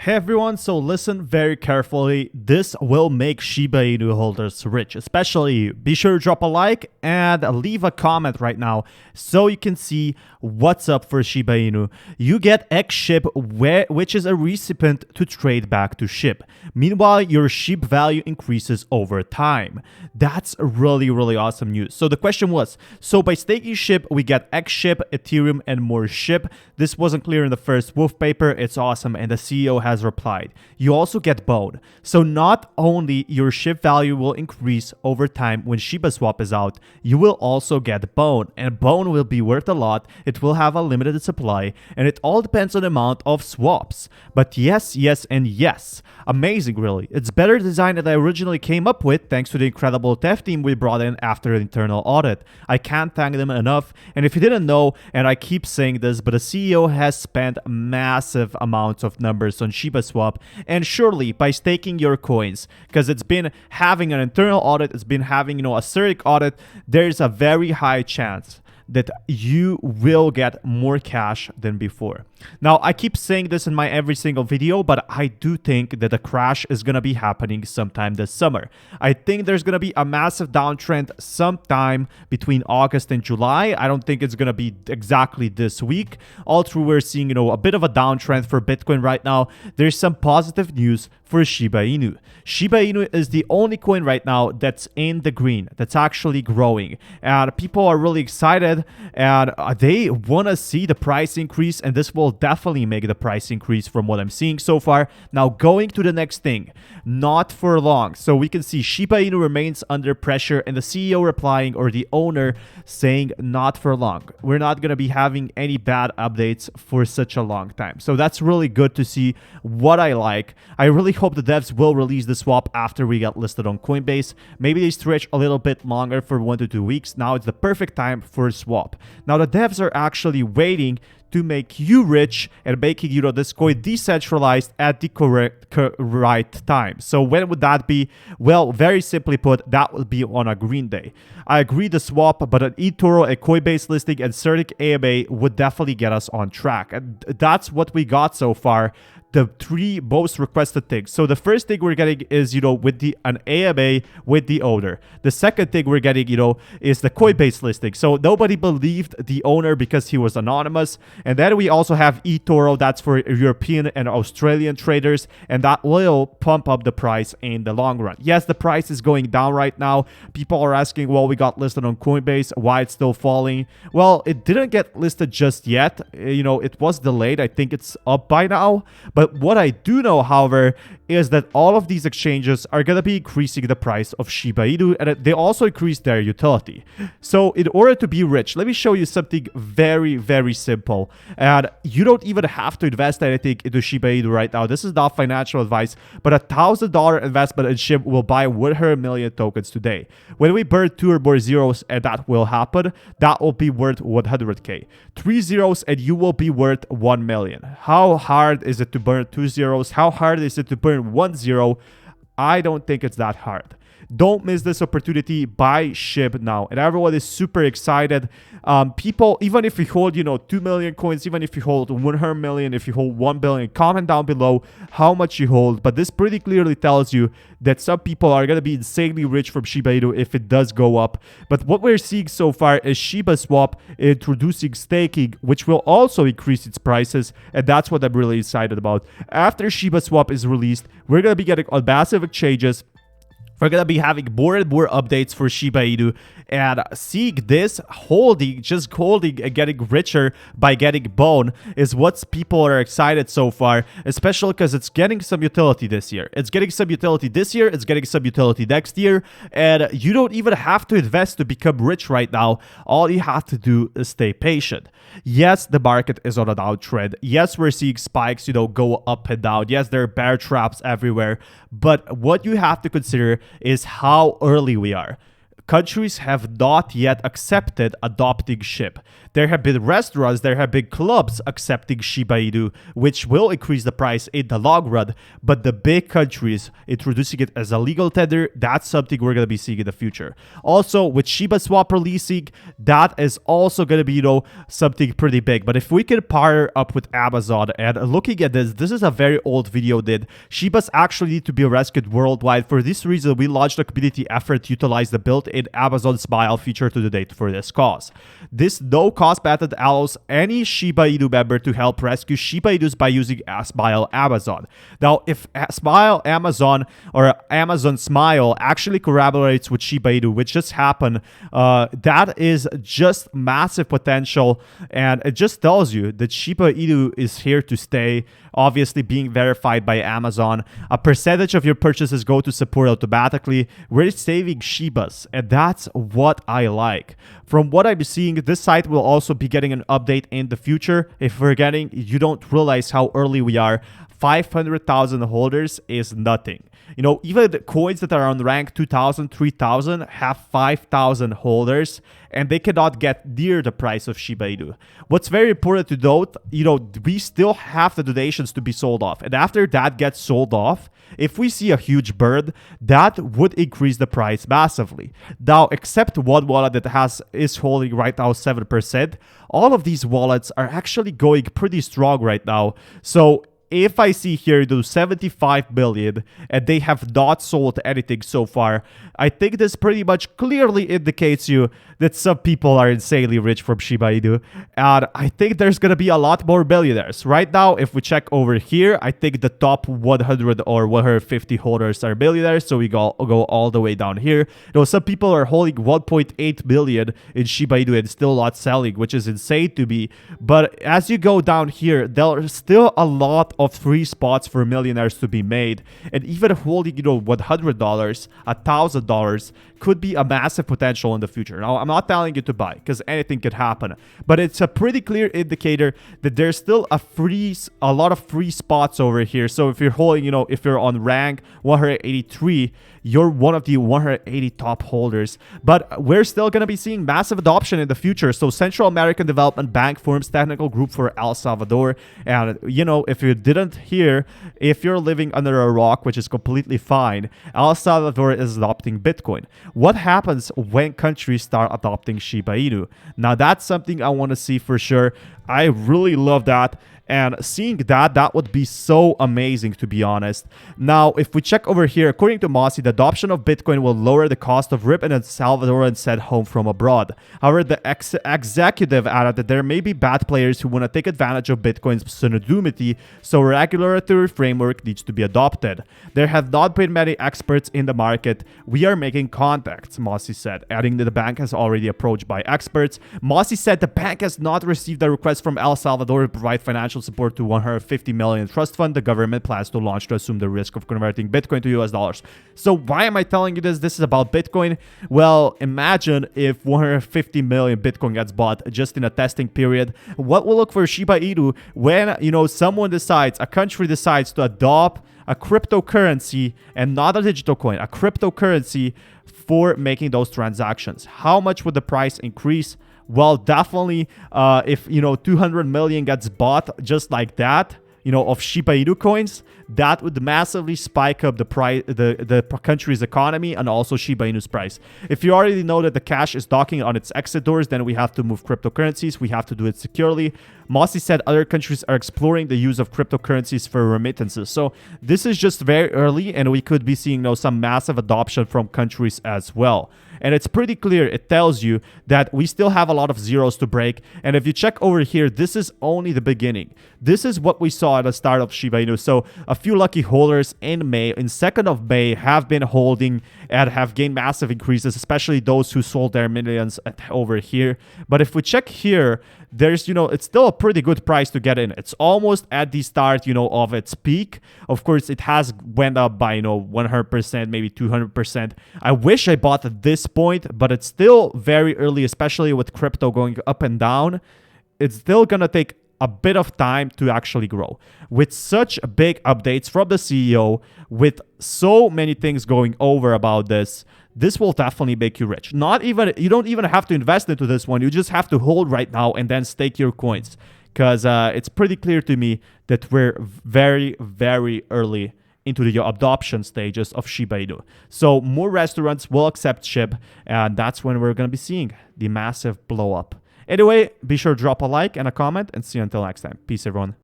Hey everyone, so listen very carefully. This will make Shiba Inu holders rich, especially you. Be sure to drop a like and leave a comment right now so you can see what's up for Shiba Inu. You get SHIB, which is a recipient to trade back to SHIB. Meanwhile, your SHIB value increases over time. That's really awesome news. So the question was, so by staking SHIB, we get SHIB, Ethereum, and more SHIB. This wasn't clear in the first wolf paper. It's awesome, and the CEO has replied. You also get bone. So not only your SHIB value will increase over time when Shiba swap is out, you will also get bone, and bone will be worth a lot. It will have a limited supply, and it all depends on the amount of swaps. But yes, and yes. Amazing, really. It's better design than I originally came up with thanks to the incredible dev team we brought in after the internal audit. I can't thank them enough, and if you didn't know, and I keep saying this, but the CEO has spent massive amounts of numbers on Shiba swap, and surely by staking your coins, because it's been having an internal audit, it's been having a CERIC audit, there's a very high chance that you will get more cash than before. Now, I keep saying this in my every single video, but I do think that the crash is going to be happening sometime this summer. I think there's going to be a massive downtrend sometime between August and July. I don't think it's going to be exactly this week. All through, we're seeing, a bit of a downtrend for Bitcoin right now. There's some positive news for Shiba Inu. Shiba Inu is the only coin right now that's in the green, that's actually growing. And people are really excited, and they want to see the price increase, and this will definitely make the price increase from what I'm seeing so far. Now, going to the next thing, not for long. So we can see Shiba Inu remains under pressure, and the CEO replying, or the owner saying, not for long. We're not going to be having any bad updates for such a long time. So that's really good to see. What I like. I really hope the devs will release the swap after we get listed on Coinbase. Maybe they stretch a little bit longer for 1 to 2 weeks. Now it's the perfect time for a swap. Now the devs are actually waiting to make you rich and making this coin decentralized at the right time. So when would that be? Well, very simply put, that would be on a green day. I agree the swap, but an eToro, a Coinbase listing, and CERIC AMA would definitely get us on track. And that's what we got so far. The 3 most requested things. So the first thing we're getting is, with an AMA with the owner. The second thing we're getting, is the Coinbase listing. So nobody believed the owner because he was anonymous. And then we also have eToro. That's for European and Australian traders. And that will pump up the price in the long run. Yes, the price is going down right now. People are asking, well, we got listed on Coinbase. Why it's still falling? Well, it didn't get listed just yet. It was delayed. I think it's up by now. But what I do know, however, is that all of these exchanges are going to be increasing the price of Shiba Inu, and they also increase their utility. So in order to be rich, let me show you something very simple. And you don't even have to invest anything into Shiba Inu right now. This is not financial advice, but $1,000 investment in SHIB will buy 100 million tokens today. When we burn 2 or more zeros, and that will happen, that will be worth 100k. 3 zeros and you will be worth 1 million. How hard is it to burn 2 zeros? How hard is it to burn 1 zero? I don't think it's that hard. Don't miss this opportunity. Buy SHIB now. And everyone is super excited. People, even if you hold, 2 million coins, even if you hold 100 million, if you hold 1 billion, comment down below how much you hold. But this pretty clearly tells you that some people are going to be insanely rich from Shiba Inu if it does go up. But what we're seeing so far is Shiba Swap introducing staking, which will also increase its prices. And that's what I'm really excited about. After Shiba Swap is released, we're going to be getting on massive exchanges. We're going to be having more and more updates for Shiba Inu, and seeing this just holding and getting richer by getting bone is what people are excited so far, especially because it's getting some utility this year. It's getting some utility this year, it's getting some utility next year, and you don't even have to invest to become rich right now. All you have to do is stay patient. Yes, the market is on a downtrend. Yes, we're seeing spikes, go up and down. Yes, there are bear traps everywhere, but what you have to consider is how early we are. countries have not yet accepted adopting SHIB. There have been restaurants, there have been clubs accepting Shiba Inu, which will increase the price in the long run. But the big countries introducing it as a legal tender, that's something we're going to be seeing in the future. Also, with Shiba Swap releasing, that is also going to be, something pretty big. But if we can partner up with Amazon, and looking at this is a very old video did. Shibas actually need to be rescued worldwide. For this reason, we launched a community effort to utilize the built-in Amazon Smile feature to the date for this cause. This no-cost method allows any Shiba Inu member to help rescue Shiba Inus by using Smile Amazon. Now, if Smile Amazon or Amazon Smile actually collaborates with Shiba Inu, which just happened, that is just massive potential, and it just tells you that Shiba Inu is here to stay, obviously being verified by Amazon. A percentage of your purchases go to support automatically. We're saving Shibas, and that's what I like. From what I'm seeing, this site will also be getting an update in the future. If we're getting, you don't realize how early we are. 500,000 holders is nothing. Even the coins that are on rank 2,000, 3,000 have 5,000 holders, and they cannot get near the price of Shiba Inu. What's very important to note, we still have the donations to be sold off. And after that gets sold off, if we see a huge burn, that would increase the price massively. Now, except one wallet that is holding right now 7%, all of these wallets are actually going pretty strong right now. So if I see here those 75 million and they have not sold anything so far, I think this pretty much clearly indicates you that some people are insanely rich from Shiba Inu. And I think there's going to be a lot more billionaires. Right now, if we check over here, I think the top 100 or 150 holders are billionaires. So we go all the way down here. Some people are holding 1.8 million in Shiba Inu and still not selling, which is insane to me. But as you go down here, there's still a lot of free spots for millionaires to be made. And even holding, $100, $1,000 could be a massive potential in the future. Now, I'm not telling you to buy because anything could happen, but it's a pretty clear indicator that there's still a lot of free spots over here. So if you're holding, if you're on rank 183, you're one of the 180 top holders. But we're still going to be seeing massive adoption in the future. So Central American Development Bank forms technical group for El Salvador. And, if you didn't hear, if you're living under a rock, which is completely fine, El Salvador is adopting Bitcoin. What happens when countries start adopting Shiba Inu? Now, that's something I want to see for sure. I really love that. And seeing that would be so amazing, to be honest. Now, if we check over here, according to Mossy, the adoption of Bitcoin will lower the cost of RIP and Salvadorans sent home from abroad. However, the executive added that there may be bad players who want to take advantage of Bitcoin's pseudonymity, so a regulatory framework needs to be adopted. There have not been many experts in the market. We are making contacts, Mossy said, adding that the bank has already approached by experts. Mossy said the bank has not received a request from El Salvador to provide financial support to 150 million trust fund the government plans to launch to assume the risk of converting Bitcoin to US dollars. So why am I telling you this? This is about Bitcoin. Well, imagine if 150 million Bitcoin gets bought just in a testing period. What will look for Shiba Inu when, a country decides to adopt a cryptocurrency and not a digital coin, a cryptocurrency for making those transactions? How much would the price increase? Well, definitely, if 200 million gets bought just like that, of Shiba Inu coins, that would massively spike up the price, the country's economy, and also Shiba Inu's price. If you already know that the cash is docking on its exit doors, then we have to move cryptocurrencies. We have to do it securely. Mossy said other countries are exploring the use of cryptocurrencies for remittances. So this is just very early, and we could be seeing some massive adoption from countries as well. And it's pretty clear. It tells you that we still have a lot of zeros to break. And if you check over here, this is only the beginning. This is what we saw at the start of Shiba Inu. So a few lucky holders in 2nd of May, have been holding and have gained massive increases, especially those who sold their millions over here. But if we check here, there's, it's still a pretty good price to get in. It's almost at the start, of its peak. Of course, it has went up by, 100%, maybe 200%. I wish I bought at this point, but it's still very early, especially with crypto going up and down. It's still going to take a bit of time to actually grow. With such big updates from the CEO, with so many things going over about this, this will definitely make you rich. You don't even have to invest into this one. You just have to hold right now and then stake your coins, because it's pretty clear to me that we're very, very early into the adoption stages of Shiba Inu. So more restaurants will accept SHIB, and that's when we're going to be seeing the massive blow up. Anyway, be sure to drop a like and a comment, and see you until next time. Peace, everyone.